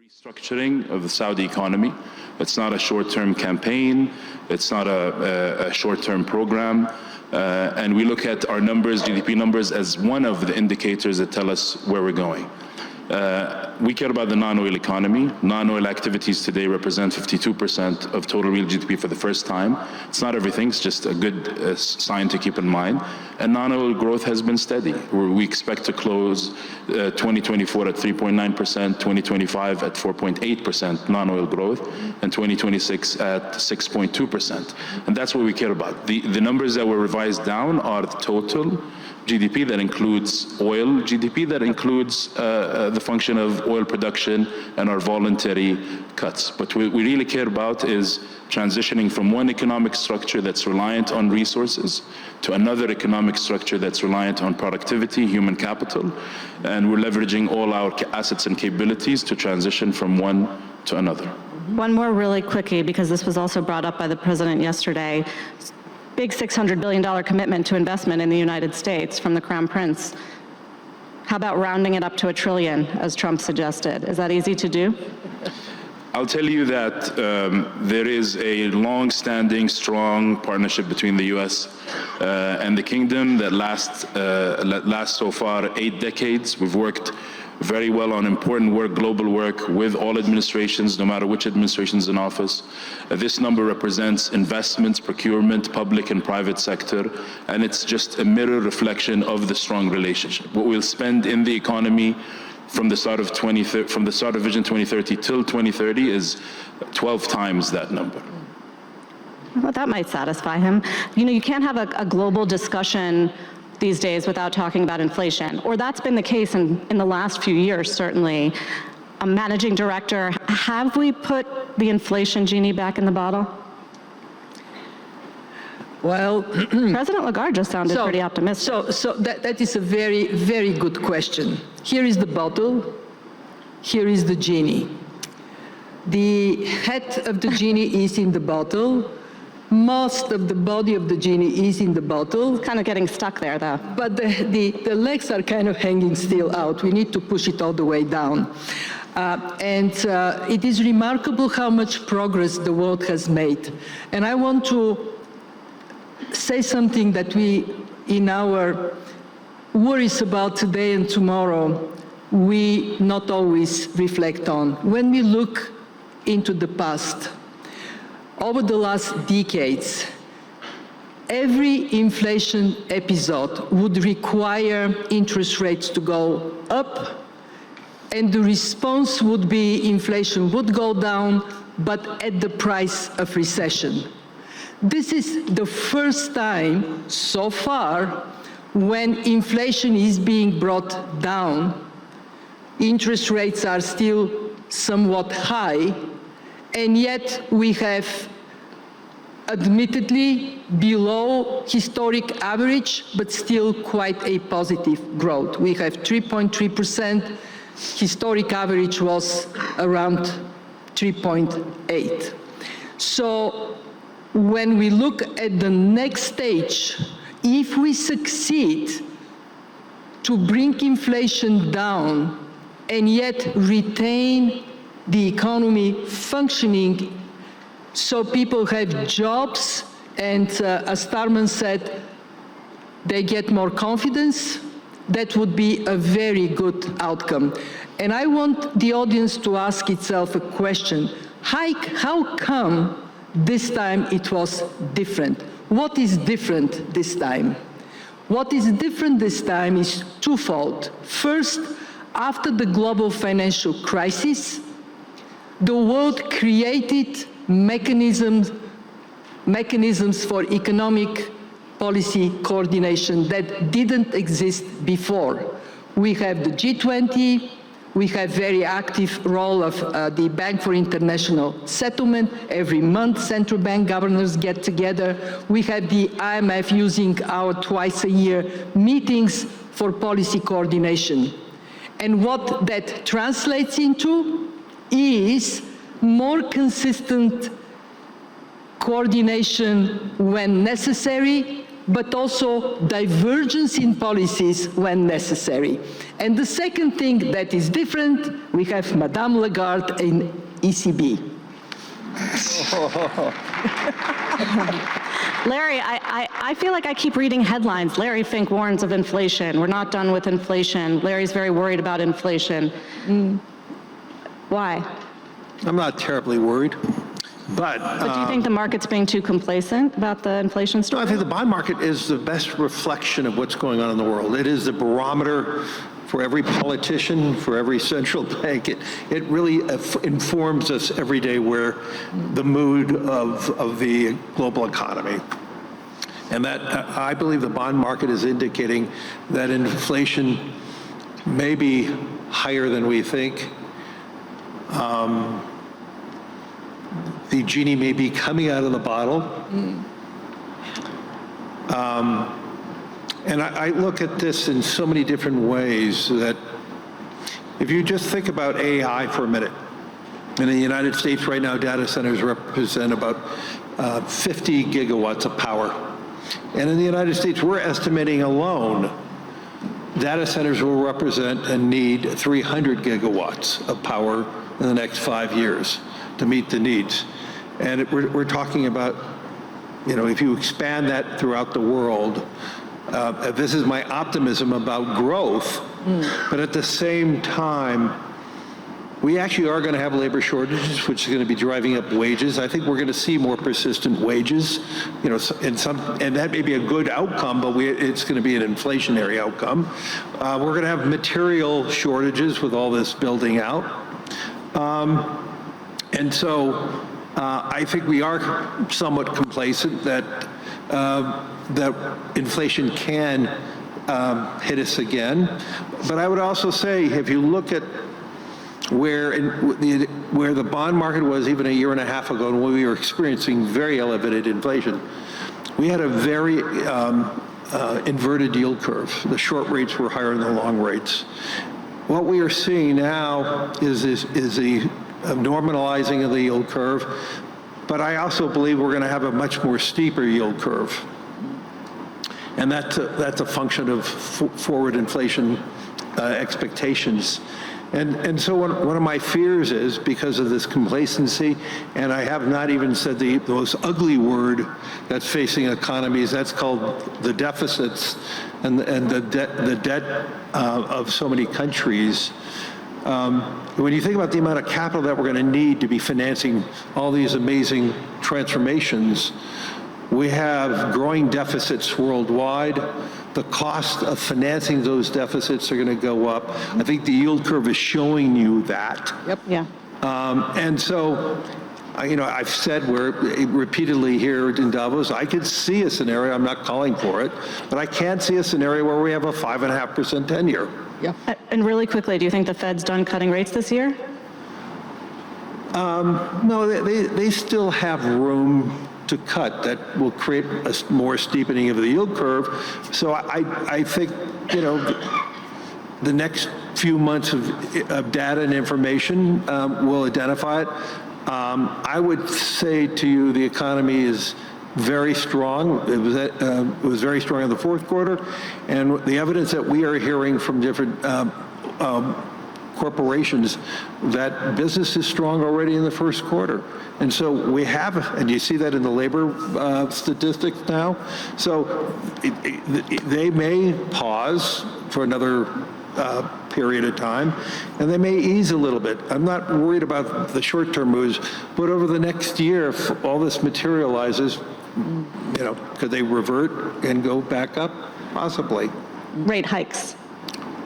Restructuring of the Saudi economy. It's not a short-term campaign. It's not a short-term program. And we look at our numbers, GDP numbers, as one of the indicators that tell us where we're going. We care about the non-oil economy. Non-oil activities today represent 52% of total real GDP for the first time. It's not everything, it's just a good sign to keep in mind. And non-oil growth has been steady. We expect to close 2024 at 3.9%, 2025 at 4.8% non-oil growth, and 2026 at 6.2%. And that's what we care about. The numbers that were revised down are the total GDP that includes oil GDP, that includes the function of oil production and our voluntary cuts. But what we really care about is transitioning from one economic structure that's reliant on resources to another economic structure that's reliant on productivity, human capital, and we're leveraging all our assets and capabilities to transition from one to another. One more really quickie, because this was also brought up by the President yesterday. Big $600 billion commitment to investment in the United States from the Crown Prince. How about rounding it up to $1 trillion, as Trump suggested? Is that easy to do? I'll tell you that there is a long-standing, strong partnership between the U.S. And the Kingdom that lasts so far 8 decades. We've worked very well on important work, global work, with all administrations, no matter which administration's in office. This number represents investments, procurement, public and private sector, and it's just a mirror reflection of the strong relationship. What we'll spend in the economy from the start of Vision 2030 till 2030 is 12 times that number. Well, that might satisfy him. You know, you can't have a global discussion these days without talking about inflation, or that's been the case in the last few years, certainly. Managing Director, have we put the inflation genie back in the bottle? Well, President Lagarde just sounded pretty optimistic. So that is a very, very good question. Here is the bottle, here is the genie. The head of the genie is in the bottle. Most of the body of the genie is in the bottle. It's kind of getting stuck there, though. But the legs are kind of hanging still out. We need to push it all the way down. It is remarkable how much progress the world has made. And I want to say something that we, in our worries about today and tomorrow, we not always reflect on. When we look into the past, over the last decades, every inflation episode would require interest rates to go up, and the response would be inflation would go down, but at the price of recession. This is the first time so far when inflation is being brought down. Interest rates are still somewhat high, and yet we have admittedly below historic average, but still quite a positive growth. We have 3.3%. Historic average was around 3.8. So when we look at the next stage, if we succeed to bring inflation down and yet retain the economy functioning so people have jobs, and as Starman said, they get more confidence, that would be a very good outcome. And I want the audience to ask itself a question. How come this time it was different? What is different this time? What is different this time is twofold. First, after the global financial crisis, the world created mechanisms for economic policy coordination that didn't exist before. We have the G20, we have very active role of the Bank for International Settlement. Every month, central bank governors get together. We have the IMF using our twice-a-year meetings for policy coordination. And what that translates into is more consistent coordination when necessary, but also divergence in policies when necessary. And the second thing that is different, we have Madame Lagarde in ECB. Larry, I feel like I keep reading headlines. Larry Fink warns of inflation. We're not done with inflation. Larry's very worried about inflation. Why? I'm not terribly worried, but Do you think the market's being too complacent about the inflation no, story? I think the bond market is the best reflection of what's going on in the world. It is the barometer for every politician, for every central bank. It really informs us every day where the mood of the global economy. And that, I believe the bond market is indicating that inflation may be higher than we think. The genie may be coming out of the bottle. And I look at this in so many different ways that if you just think about AI for a minute, in the United States right now, data centers represent about 50 gigawatts of power. And in the United States, we're estimating alone, data centers will represent and need 300 gigawatts of power in the next 5 years to meet the needs. And we're talking about, if you expand that throughout the world, this is my optimism about growth, but at the same time, we actually are going to have labor shortages, which is going to be driving up wages. I think we're going to see more persistent wages, and that may be a good outcome, but it's going to be an inflationary outcome. We're going to have material shortages with all this building out. And so I think we are somewhat complacent that inflation can hit us again. But I would also say, if you look at where the bond market was even a year and a half ago, when we were experiencing very elevated inflation, we had a very inverted yield curve. The short rates were higher than the long rates. What we are seeing now is a normalizing of the yield curve, but I also believe we're going to have a much more steeper yield curve. And that's a function of forward inflation expectations. And so one of my fears is, because of this complacency, and I have not even said the most ugly word that's facing economies, that's called the deficits and the debt of so many countries. When you think about the amount of capital that we're going to need to be financing all these amazing transformations, we have growing deficits worldwide. The cost of financing those deficits are going to go up. I think the yield curve is showing you that. Yep. Yeah. And so, I've said repeatedly here in Davos, I could see a scenario, I'm not calling for it, but I can't see a scenario where we have a 5.5% 10-year. Yeah. And really quickly, do you think the Fed's done cutting rates this year? No, they still have room to cut that will create a more steepening of the yield curve. So I think, the next few months of data and information will identify it. I would say to you, the economy is very strong. It was very strong in the fourth quarter, and the evidence that we are hearing from different corporations that business is strong already in the first quarter. And so we have, and you see that in the labor statistics now. So they may pause for another period of time, and they may ease a little bit. I'm not worried about the short-term moves, but over the next year, if all this materializes, could they revert and go back up? Possibly. Rate hikes.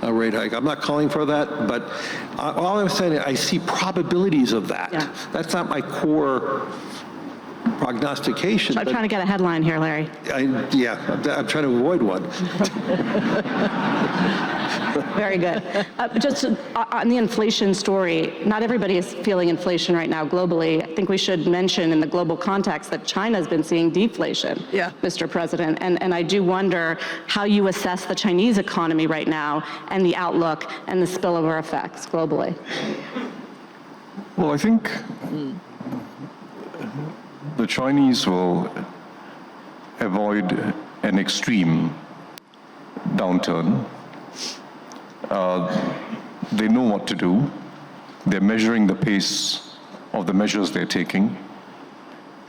A rate hike. I'm not calling for that, but all I'm saying is I see probabilities of that. Yeah. That's not my core prognostication. I'm trying to get a headline here, Larry. I'm trying to avoid one. Very good. Just on the inflation story, not everybody is feeling inflation right now globally. I think we should mention in the global context that China has been seeing deflation, Mr. President. And I do wonder how you assess the Chinese economy right now and the outlook and the spillover effects globally. Well, I think the Chinese will avoid an extreme downturn. They know what to do. They're measuring the pace of the measures they're taking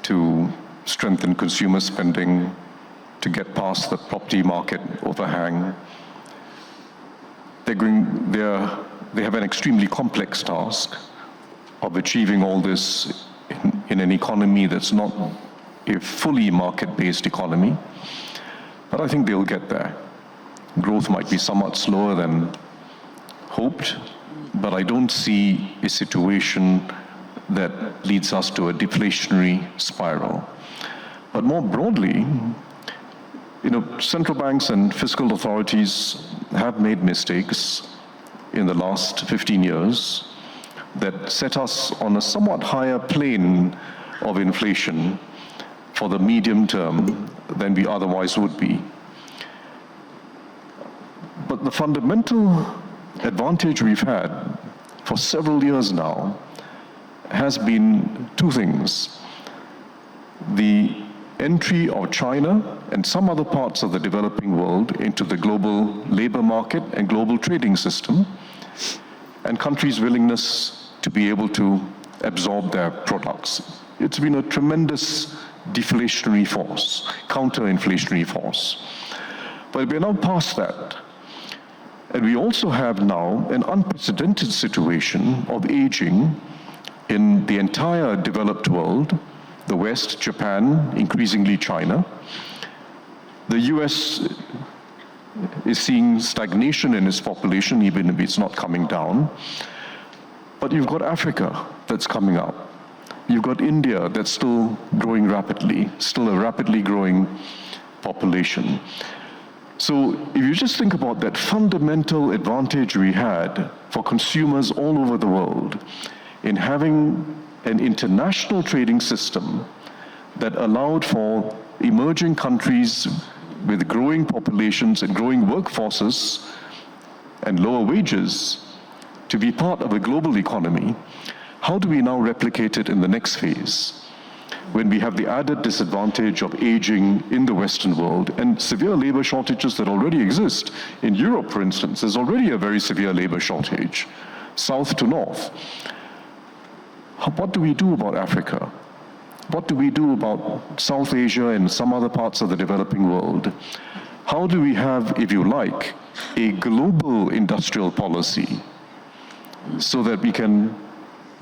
to strengthen consumer spending, to get past the property market overhang. They have an extremely complex task of achieving all this in an economy that's not a fully market-based economy. But I think they'll get there. Growth might be somewhat slower than hoped, but I don't see a situation that leads us to a deflationary spiral. But more broadly, central banks and fiscal authorities have made mistakes in the last 15 years that set us on a somewhat higher plane of inflation for the medium term than we otherwise would be. But the fundamental advantage we've had for several years now has been two things. The entry of China and some other parts of the developing world into the global labor market and global trading system, and countries' willingness to be able to absorb their products. It's been a tremendous deflationary force, counter-inflationary force. But we're now past that. And we also have now an unprecedented situation of aging in the entire developed world, the West, Japan, increasingly China. The US is seeing stagnation in its population, even if it's not coming down. But you've got Africa that's coming up. You've got India that's still growing rapidly, still a rapidly growing population. So if you just think about that fundamental advantage we had for consumers all over the world in having an international trading system that allowed for emerging countries with growing populations and growing workforces and lower wages to be part of a global economy, how do we now replicate it in the next phase when we have the added disadvantage of aging in the Western world and severe labor shortages that already exist? In Europe, for instance, there's already a very severe labor shortage, south to north. What do we do about Africa? What do we do about South Asia and some other parts of the developing world? How do we have, if you like, a global industrial policy so that we can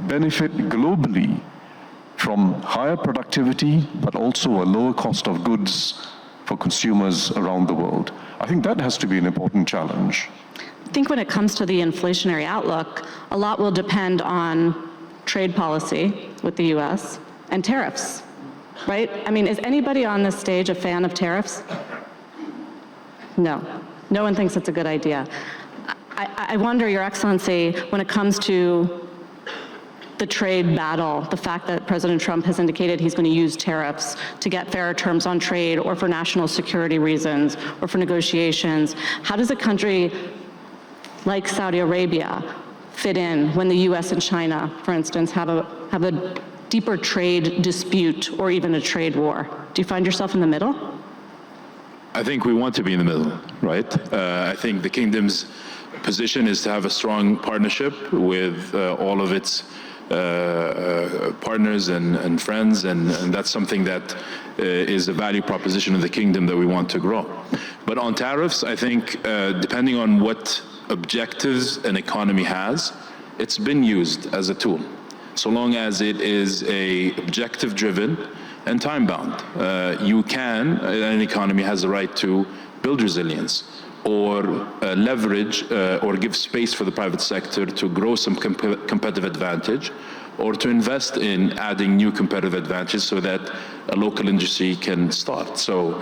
benefit globally from higher productivity, but also a lower cost of goods for consumers around the world? I think that has to be an important challenge. I think when it comes to the inflationary outlook, a lot will depend on trade policy with the US and tariffs, right? I mean, is anybody on this stage a fan of tariffs? No. No one thinks it's a good idea. I wonder, Your Excellency, when it comes to the trade battle, the fact that President Trump has indicated he's going to use tariffs to get fairer terms on trade or for national security reasons or for negotiations, how does a country like Saudi Arabia fit in when the US and China, for instance, have a deeper trade dispute or even a trade war? Do you find yourself in the middle? I think we want to be in the middle, right? I think the kingdom's position is to have a strong partnership with all of its partners and friends, and that's something that is a value proposition of the kingdom that we want to grow. But on tariffs, I think depending on what objectives an economy has, it's been used as a tool, so long as it is objective-driven and time-bound. An economy has the right to build resilience or leverage or give space for the private sector to grow some competitive advantage, or to invest in adding new competitive advantages so that a local industry can start. So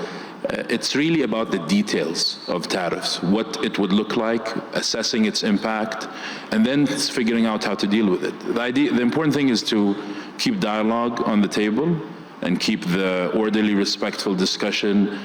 it's really about the details of tariffs, what it would look like, assessing its impact, and then figuring out how to deal with it. The important thing is to keep dialogue on the table and keep the orderly, respectful discussion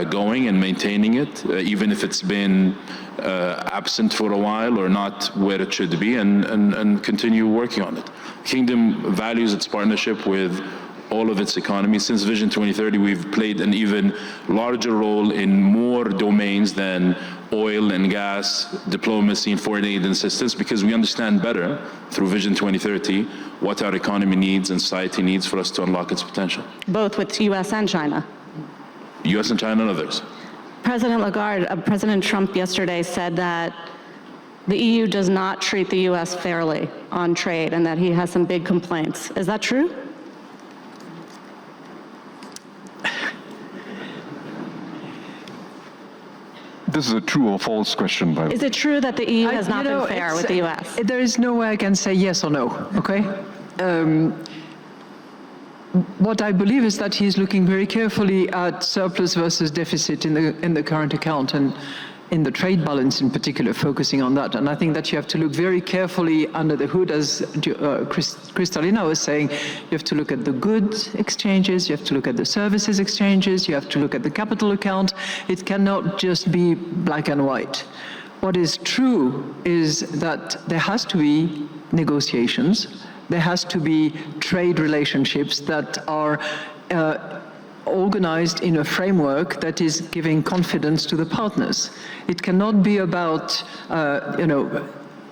going and maintaining it, even if it's been absent for a while or not where it should be, and continue working on it. Kingdom values its partnership with all of its economy. Since Vision 2030, we've played an even larger role in more domains than oil and gas, diplomacy, and foreign aid and assistance, because we understand better through Vision 2030 what our economy needs and society needs for us to unlock its potential. Both with US and China. US and China and others. President Lagarde, President Trump yesterday said that the EU does not treat the US fairly on trade and that he has some big complaints. Is that true? This is a true or false question, by the way. Is it true that the EU has not been fair with the US? There is no way I can say yes or no, okay? What I believe is that he's looking very carefully at surplus versus deficit in the current account, and in the trade balance in particular, focusing on that. And I think that you have to look very carefully under the hood, as Kristalina was saying. You have to look at the goods exchanges, you have to look at the services exchanges, you have to look at the capital account. It cannot just be black and white. What is true is that there has to be negotiations, there has to be trade relationships that are organized in a framework that is giving confidence to the partners. It cannot be about,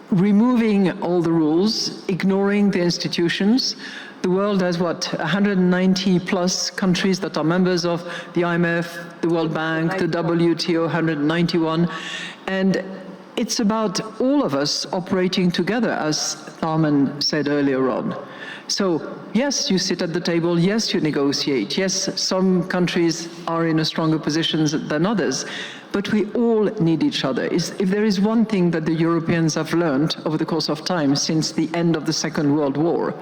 removing all the rules, ignoring the institutions. The world has, 190 plus countries that are members of the IMF, the World Bank, the WTO, 191. And it's about all of us operating together, as Tharman said earlier on. So, yes, you sit at the table, yes, you negotiate, yes, some countries are in a stronger position than others, but we all need each other. If there is one thing that the Europeans have learned over the course of time since the end of the Second World War,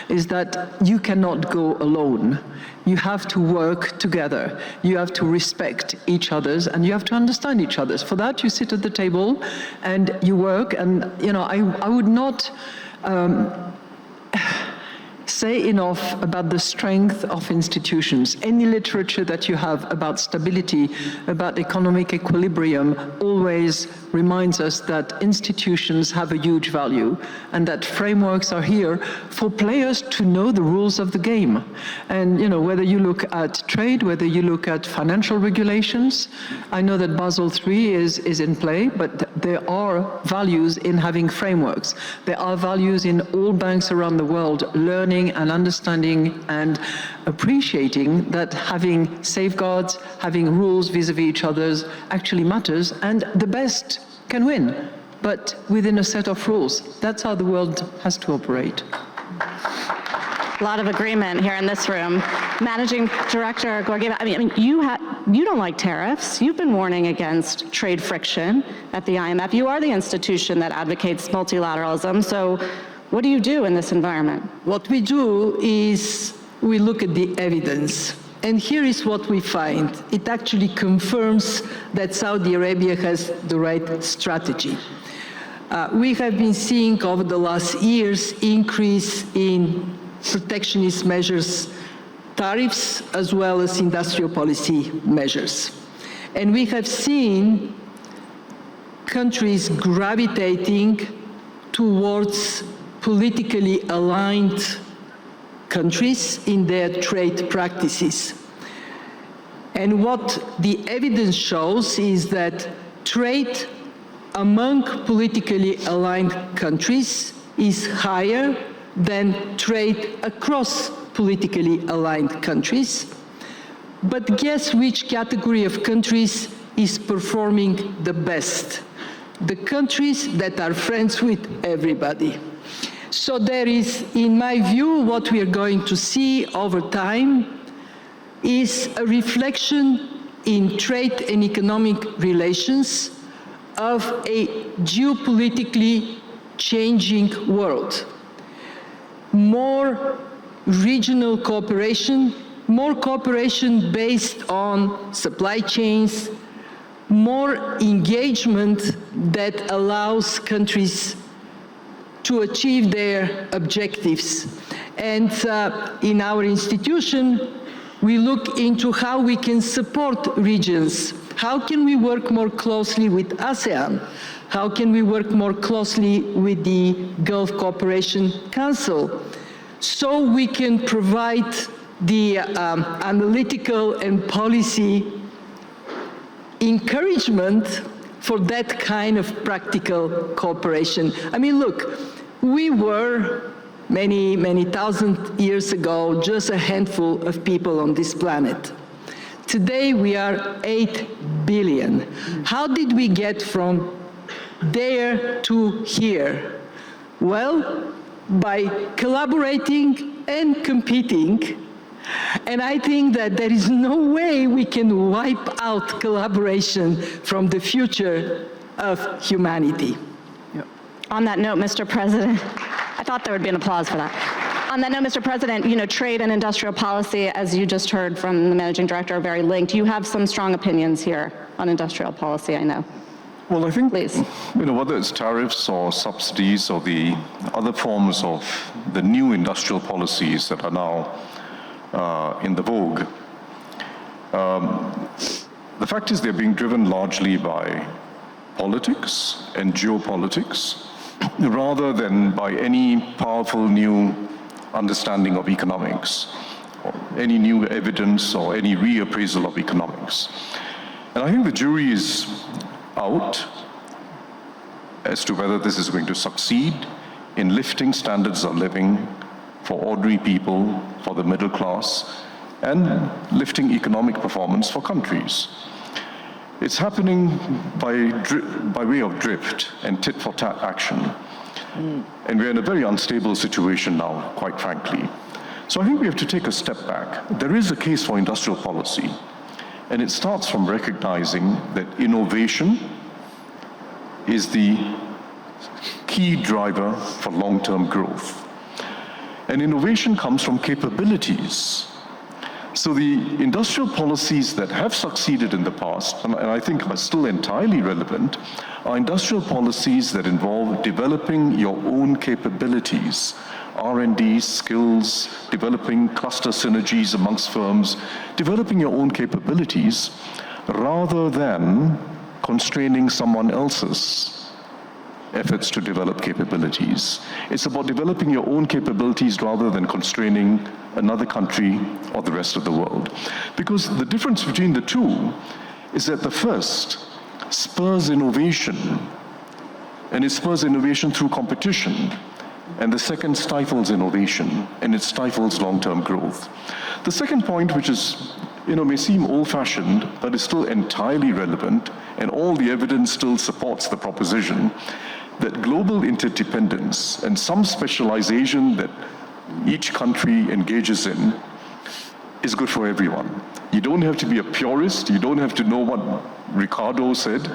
is that you cannot go alone. You have to work together. You have to respect each other's, and you have to understand each other's. For that, you sit at the table and you work, and I would not say enough about the strength of institutions. Any literature that you have about stability, about economic equilibrium, always reminds us that institutions have a huge value and that frameworks are here for players to know the rules of the game. And whether you look at trade, whether you look at financial regulations, I know that Basel III is in play, but there are values in having frameworks. There are values in all banks around the world learning and understanding and appreciating that having safeguards, having rules vis-a-vis each other's actually matters, and the best can win, but within a set of rules. That's how the world has to operate. A lot of agreement here in this room. Managing Director Georgieva, you don't like tariffs. You've been warning against trade friction at the IMF. You are the institution that advocates multilateralism, so what do you do in this environment? What we do is we look at the evidence. And here is what we find. It actually confirms that Saudi Arabia has the right strategy. We have been seeing over the last years increase in protectionist measures, tariffs, as well as industrial policy measures. And we have seen countries gravitating towards politically aligned countries in their trade practices. And what the evidence shows is that trade among politically aligned countries is higher than trade across politically aligned countries. But guess which category of countries is performing the best? The countries that are friends with everybody. So there is, in my view, what we are going to see over time is a reflection in trade and economic relations of a geopolitically changing world. More regional cooperation, more cooperation based on supply chains, more engagement that allows countries to achieve their objectives. And in our institution, we look into how we can support regions. How can we work more closely with ASEAN? How can we work more closely with the Gulf Cooperation Council? So we can provide the analytical and policy encouragement for that kind of practical cooperation. I mean, look, we were many, many thousand years ago just a handful of people on this planet. Today we are 8 billion. How did we get from there to here? Well, by collaborating and competing. And I think that there is no way we can wipe out collaboration from the future of humanity. On that note, Mr. President, I thought there would be an applause for that. On that note, Mr. President, you know, trade and industrial policy, as you just heard from the managing director, are very linked. You have some strong opinions here on industrial policy, I know. Well, I think, Please. you know, whether it's tariffs or subsidies or the other forms of the new industrial policies that are now in the vogue, the fact is they're being driven largely by politics and geopolitics rather than by any powerful new understanding of economics, or any new evidence or any reappraisal of economics. And I think the jury is out as to whether this is going to succeed in lifting standards of living for ordinary people, for the middle class, and lifting economic performance for countries. It's happening by way of drift and tit-for-tat action. And we're in a very unstable situation now, quite frankly. So I think we have to take a step back. There is a case for industrial policy, and it starts from recognizing that innovation is the key driver for long-term growth. And innovation comes from capabilities. So the industrial policies that have succeeded in the past, and I think are still entirely relevant, are industrial policies that involve developing your own capabilities, R&D, skills, developing cluster synergies amongst firms, developing your own capabilities, rather than constraining someone else's efforts to develop capabilities. It's about developing your own capabilities rather than constraining another country or the rest of the world. Because the difference between the two is that the first spurs innovation, and it spurs innovation through competition, and the second stifles innovation, and it stifles long-term growth. The second point, which is, may seem old-fashioned, but is still entirely relevant, and all the evidence still supports the proposition that global interdependence and some specialization that each country engages in is good for everyone. You don't have to be a purist, you don't have to know what Ricardo said,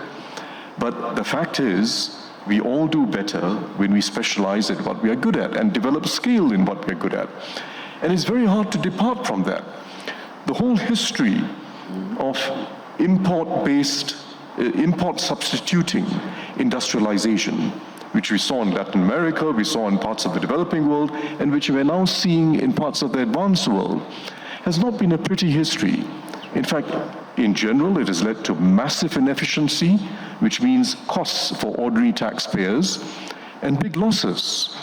but the fact is, we all do better when we specialize at what we are good at and develop skill in what we're good at. And it's very hard to depart from that. The whole history of import substituting industrialization, which we saw in Latin America, we saw in parts of the developing world, and which we're now seeing in parts of the advanced world, has not been a pretty history. In fact, in general, it has led to massive inefficiency, which means costs for ordinary taxpayers, and big losses,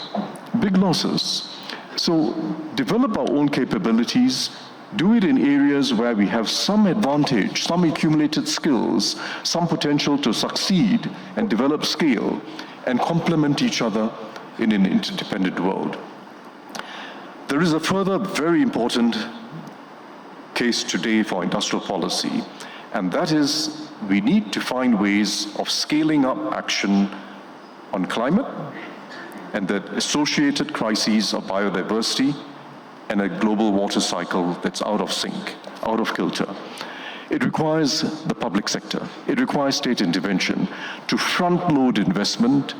big losses. So develop our own capabilities, do it in areas where we have some advantage, some accumulated skills, some potential to succeed and develop scale, and complement each other in an interdependent world. There is a further very important case today for industrial policy, and that is we need to find ways of scaling up action on climate and the associated crises of biodiversity and a global water cycle that's out of sync, out of kilter. It requires the public sector. It requires state intervention to front-load investment,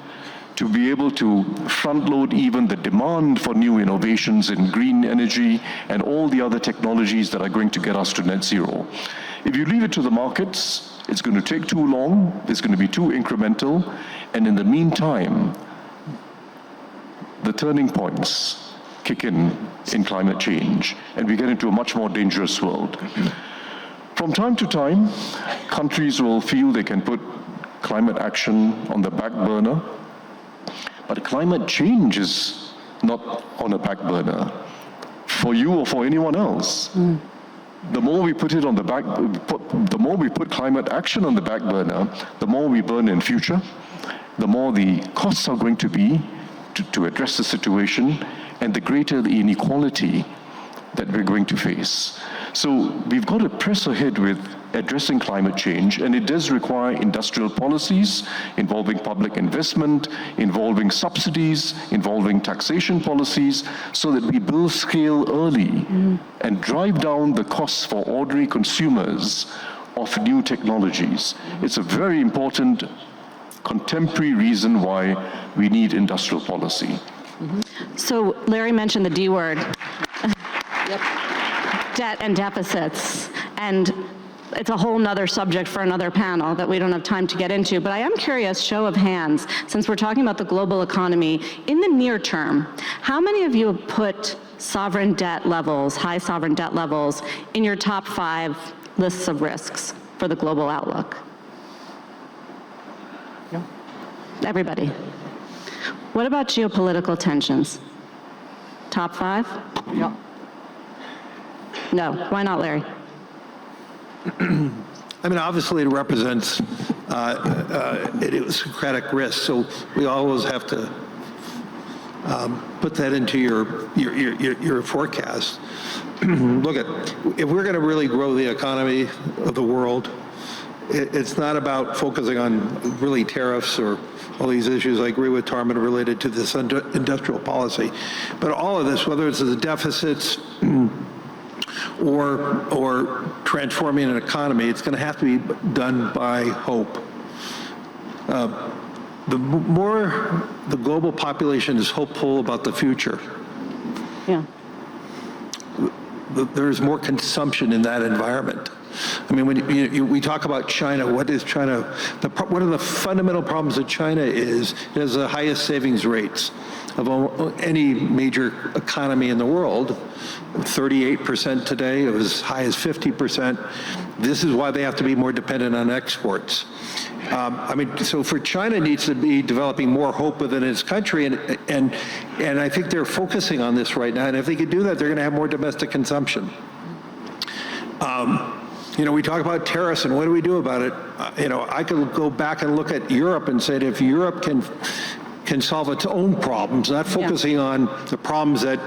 to be able to front-load even the demand for new innovations in green energy and all the other technologies that are going to get us to net zero. If you leave it to the markets, it's going to take too long, it's going to be too incremental, and in the meantime, the turning points kick in climate change, and we get into a much more dangerous world. From time to time, countries will feel they can put climate action on the back burner, but climate change is not on a back burner. for you or for anyone else. The more we put it on the back, the more we put climate action on the back burner, the more we burn in future, the more the costs are going to be to address the situation, and the greater the inequality that we're going to face. So we've got to press ahead with addressing climate change, and it does require industrial policies involving public investment, involving subsidies, involving taxation policies, so that we build scale early and drive down the costs for ordinary consumers of new technologies. It's a very important contemporary reason why we need industrial policy. So Larry mentioned the D word. Debt and deficits, and it's a whole nother subject for another panel that we don't have time to get into, but I am curious, show of hands, since we're talking about the global economy, in the near term, how many of you have put sovereign debt levels, high sovereign debt levels, in your top 5 lists of risks for the global outlook? Yeah. Everybody. What about geopolitical tensions? Top 5? Yeah. No. Why not, Larry? I mean, obviously it represents idiosyncratic risk, so we always have to put that into your forecast. Look if we're going to really grow the economy of the world, it's not about focusing on really tariffs or all these issues. I agree with Tarman related to this industrial policy, but all of this, whether it's the deficits or transforming an economy, it's going to have to be done by hope. The more the global population is hopeful about the future, Yeah. there's more consumption in that environment. I mean, when we talk about China, what is China? One of the fundamental problems of China is it has the highest savings rates of any major economy in the world. 38% today, it was as high as 50%. This is why they have to be more dependent on exports. I mean, so for China needs to be developing more hope within its country, and I think they're focusing on this right now, and if they could do that, they're going to have more domestic consumption. You know, we talk about tariffs, and what do we do about it? You know, I could go back and look at Europe and say that if Europe can solve its own problems, not focusing on the problems that